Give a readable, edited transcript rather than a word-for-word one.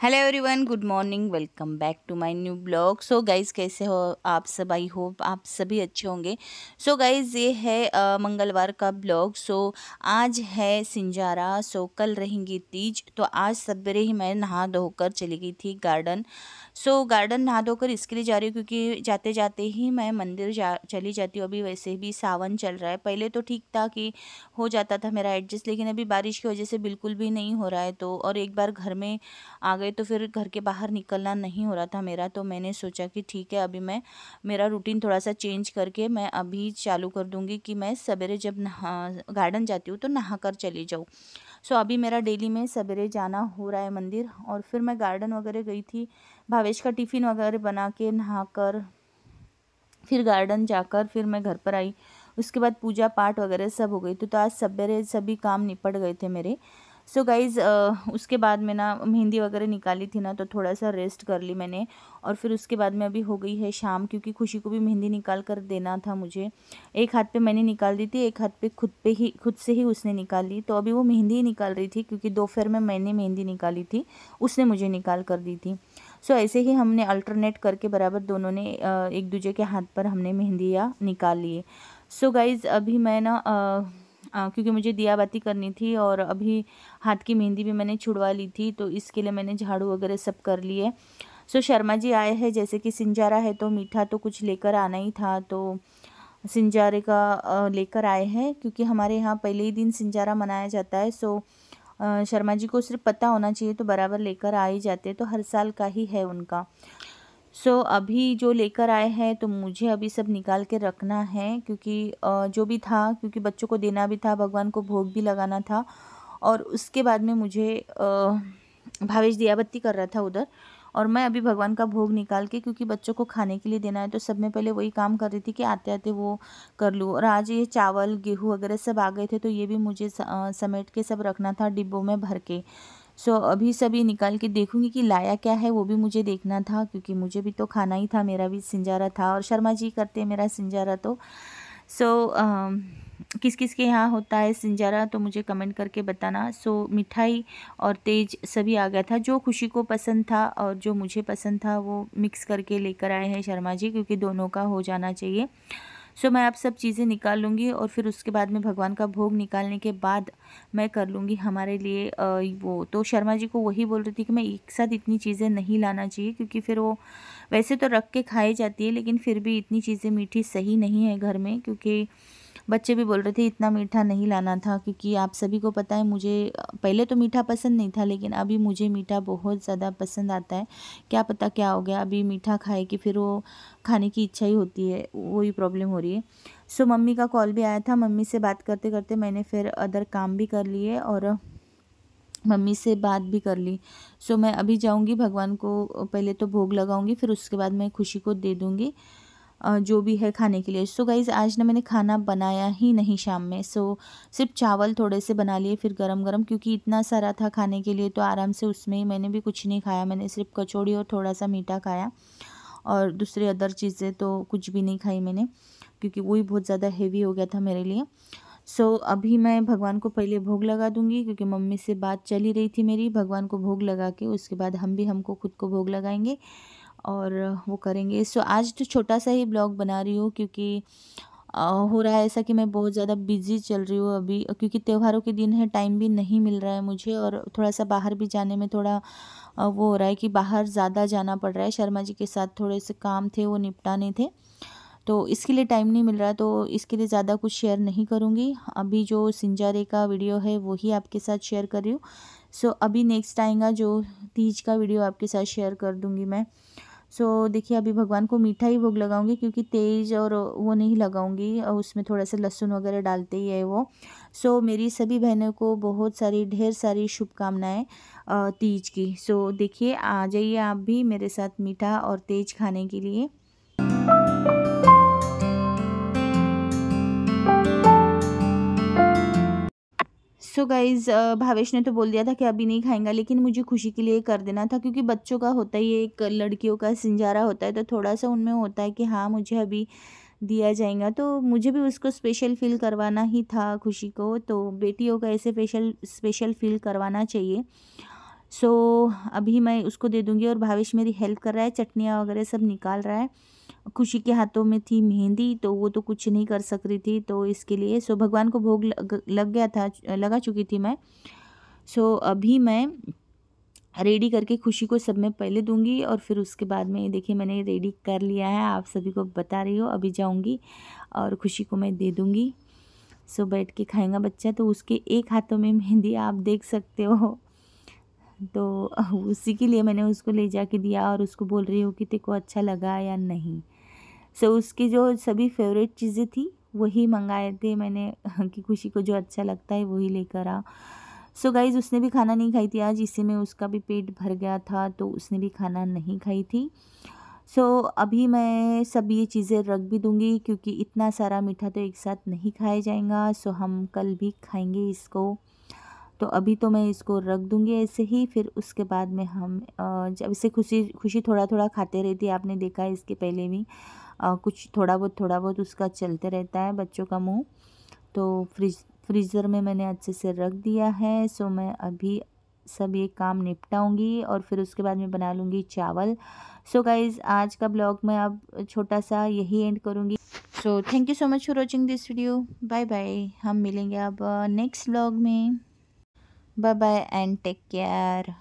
Hello everyone, good morning. Welcome back to my new blog. So guys, कैसे हो आप सब? आई होप आप सभी अच्छे होंगे। सो गाइज़, ये है मंगलवार का ब्लॉग। सो आज है सिंजारा। सो कल रहेंगी तीज। तो आज सवेरे ही मैं नहा धोकर चली गई थी गार्डन। सो गार्डन नहा धोकर इसके लिए जा रही हूँ क्योंकि जाते जाते ही मैं मंदिर चली जाती हूँ। अभी वैसे भी सावन चल रहा है। पहले तो ठीक था कि हो जाता था मेरा एडजस्ट, लेकिन अभी बारिश की वजह से बिल्कुल भी नहीं हो रहा है। तो और एक बार घर में आ गए तो फिर घर के बाहर निकलना नहीं हो रहा था मेरा। तो मैंने सोचा कि ठीक है, अभी मैं मेरा रूटीन थोड़ा सा चेंज करके मैं अभी चालू कर दूंगी कि मैं सवेरे जब नहा गार्डन जाती हूँ तो नहा कर चली जाऊँ। सो अभी मेरा डेली में सवेरे जाना हो रहा है मंदिर। और फिर मैं गार्डन वगैरह गई थी, भावेश का टिफ़िन वगैरह बना के नहा कर फिर गार्डन जाकर फिर मैं घर पर आई। उसके बाद पूजा पाठ वगैरह सब हो गई थी। तो आज सवेरे सभी काम निपट गए थे मेरे। सो गाइज़, उसके बाद मैं ना मेहंदी वगैरह निकाली थी ना, तो थोड़ा सा रेस्ट कर ली मैंने। और फिर उसके बाद में अभी हो गई है शाम, क्योंकि खुशी को भी मेहंदी निकाल कर देना था मुझे। एक हाथ पे मैंने निकाल दी थी, एक हाथ पे खुद से ही उसने निकाल ली। तो अभी वो मेहंदी ही निकाल रही थी, क्योंकि दोपहर में मैंने मेहंदी निकाली थी, उसने मुझे निकाल कर दी थी। सो ऐसे ही हमने अल्टरनेट करके बराबर दोनों ने एक दूसरे के हाथ पर हमने मेहंदियाँ निकाल लिए। सो गाइज़, अभी मैं ना क्योंकि मुझे दिया बाती करनी थी और अभी हाथ की मेहंदी भी मैंने छुड़वा ली थी, तो इसके लिए मैंने झाड़ू वगैरह सब कर लिए। सो शर्मा जी आए हैं, जैसे कि सिंजारा है तो मीठा तो कुछ लेकर आना ही था। तो सिंजारे का लेकर आए हैं, क्योंकि हमारे यहाँ पहले ही दिन सिंजारा मनाया जाता है। सो शर्मा जी को सिर्फ पता होना चाहिए तो बराबर लेकर आ ही जाते हैं। तो हर साल का ही है उनका। सो अभी जो लेकर आए हैं तो मुझे अभी सब निकाल के रखना है, क्योंकि जो भी था, क्योंकि बच्चों को देना भी था, भगवान को भोग भी लगाना था। और उसके बाद में मुझे भावेश दिया बत्ती कर रहा था उधर, और मैं अभी भगवान का भोग निकाल के, क्योंकि बच्चों को खाने के लिए देना है, तो सब में पहले वही काम कर रही थी कि आते आते वो कर लूँ। और आज ये चावल गेहूँ वगैरह सब आ गए थे, तो ये भी मुझे समेट के सब रखना था डिब्बों में भर के। सो अभी सभी निकाल के देखूंगी कि लाया क्या है, वो भी मुझे देखना था, क्योंकि मुझे भी तो खाना ही था, मेरा भी सिंजारा था और शर्मा जी करते हैं मेरा सिंजारा। तो सो किस किस के यहाँ होता है सिंजारा, तो मुझे कमेंट करके बताना। सो मिठाई और तेज सभी आ गया था, जो खुशी को पसंद था और जो मुझे पसंद था वो मिक्स करके लेकर आए हैं शर्मा जी, क्योंकि दोनों का हो जाना चाहिए। सो मैं अब सब चीज़ें निकाल लूँगी और फिर उसके बाद में भगवान का भोग निकालने के बाद मैं कर लूँगी हमारे लिए वो। तो शर्मा जी को वही बोल रही थी कि मैं एक साथ इतनी चीज़ें नहीं लाना चाहिए, क्योंकि फिर वो वैसे तो रख के खाई जाती है, लेकिन फिर भी इतनी चीज़ें मीठी सही नहीं है घर में, क्योंकि बच्चे भी बोल रहे थे इतना मीठा नहीं लाना था। क्योंकि आप सभी को पता है, मुझे पहले तो मीठा पसंद नहीं था, लेकिन अभी मुझे मीठा बहुत ज़्यादा पसंद आता है। क्या पता क्या हो गया, अभी मीठा खाए कि फिर वो खाने की इच्छा ही होती है, वही प्रॉब्लम हो रही है। सो मम्मी का कॉल भी आया था, मम्मी से बात करते करते मैंने फिर अदर काम भी कर लिए और मम्मी से बात भी कर ली। सो मैं अभी जाऊंगी भगवान को पहले तो भोग लगाऊंगी, फिर उसके बाद मैं खुशी को दे दूंगी जो भी है खाने के लिए। सो गाइज़, आज ना मैंने खाना बनाया ही नहीं शाम में। सो सिर्फ चावल थोड़े से बना लिए, फिर गरम गरम, क्योंकि इतना सारा था खाने के लिए, तो आराम से उसमें ही मैंने भी कुछ नहीं खाया। मैंने सिर्फ कचौड़ी और थोड़ा सा मीठा खाया, और दूसरी अदर चीज़ें तो कुछ भी नहीं खाई मैंने, क्योंकि वही बहुत ज़्यादा हेवी हो गया था मेरे लिए। सो अभी मैं भगवान को पहले भोग लगा दूंगी, क्योंकि मम्मी से बात चल ही रही थी मेरी। भगवान को भोग लगा के उसके बाद हमको खुद को भोग लगाएंगे और वो करेंगे। सो आज तो छोटा सा ही ब्लॉग बना रही हूँ, क्योंकि हो रहा है ऐसा कि मैं बहुत ज़्यादा बिजी चल रही हूँ अभी, क्योंकि त्योहारों के दिन है, टाइम भी नहीं मिल रहा है मुझे, और थोड़ा सा बाहर भी जाने में थोड़ा वो हो रहा है कि बाहर ज़्यादा जाना पड़ रहा है। शर्मा जी के साथ थोड़े से काम थे, वो निपटाने थे, तो इसके लिए टाइम नहीं मिल रहा, तो इसके लिए ज़्यादा कुछ शेयर नहीं करूँगी। अभी जो सिंजारे का वीडियो है वही आपके साथ शेयर कर रही हूँ। सो अभी नेक्स्ट आएगा जो तीज का वीडियो आपके साथ शेयर कर दूँगी मैं। सो देखिए, अभी भगवान को मीठा ही भोग लगाऊंगी, क्योंकि तेज और वो नहीं लगाऊंगी, और उसमें थोड़ा सा लहसुन वगैरह डालते ही है वो। सो मेरी सभी बहनों को बहुत सारी ढेर सारी शुभकामनाएं तीज की। सो देखिए, आ जाइए आप भी मेरे साथ मीठा और तेज खाने के लिए। सो गाइज़, भावेश ने तो बोल दिया था कि अभी नहीं खाएंगा, लेकिन मुझे खुशी के लिए कर देना था, क्योंकि बच्चों का होता ही है, एक लड़कियों का सिंजारा होता है, तो थोड़ा सा उनमें होता है कि हाँ मुझे अभी दिया जाएगा, तो मुझे भी उसको स्पेशल फील करवाना ही था खुशी को। तो बेटियों का ऐसे स्पेशल स्पेशल फील करवाना चाहिए। सो अभी मैं उसको दे दूँगी और भावेश मेरी हेल्प कर रहा है, चटनियाँ वगैरह सब निकाल रहा है। खुशी के हाथों में थी मेहंदी, तो वो तो कुछ नहीं कर सक रही थी, तो इसके लिए सो भगवान को भोग लग गया था, लगा चुकी थी मैं। सो अभी मैं रेडी करके खुशी को सब में पहले दूँगी और फिर उसके बाद में देखिए मैंने रेडी कर लिया है, आप सभी को बता रही हूँ। अभी जाऊँगी और खुशी को मैं दे दूँगी। सो बैठ के खाएगा बच्चा, तो उसके एक हाथों में मेहंदी आप देख सकते हो। तो उसी के लिए मैंने उसको ले जाके दिया और उसको बोल रही हूँ कि तेरे को अच्छा लगा या नहीं। सो उसकी जो सभी फेवरेट चीज़ें थी वही मंगाए थे मैंने कि खुशी को जो अच्छा लगता है वही लेकर आ। सो गाइज़ उसने भी खाना नहीं खाई थी आज, इसी में उसका भी पेट भर गया था, तो उसने भी खाना नहीं खाई थी। सो अभी मैं सब ये चीज़ें रख भी दूँगी क्योंकि इतना सारा मीठा तो एक साथ नहीं खाया जाएगा। सो हम कल भी खाएँगे इसको। तो अभी तो मैं इसको रख दूँगी ऐसे ही, फिर उसके बाद में हम जब से खुशी खुशी थोड़ा-थोड़ा खाते रहती है, आपने देखा है इसके पहले भी कुछ थोड़ा बहुत उसका चलते रहता है बच्चों का मुँह। तो फ्रीज़र में मैंने अच्छे से रख दिया है। सो मैं अभी सब ये काम निपटाऊँगी और फिर उसके बाद मैं बना लूँगी चावल। सो गाइज़ आज का ब्लॉग मैं अब छोटा-सा यही एंड करूँगी। So thank you so much for watching this video. Bye bye. हम मिलेंगे अब नेक्स्ट ब्लॉग में। Bye bye and take care.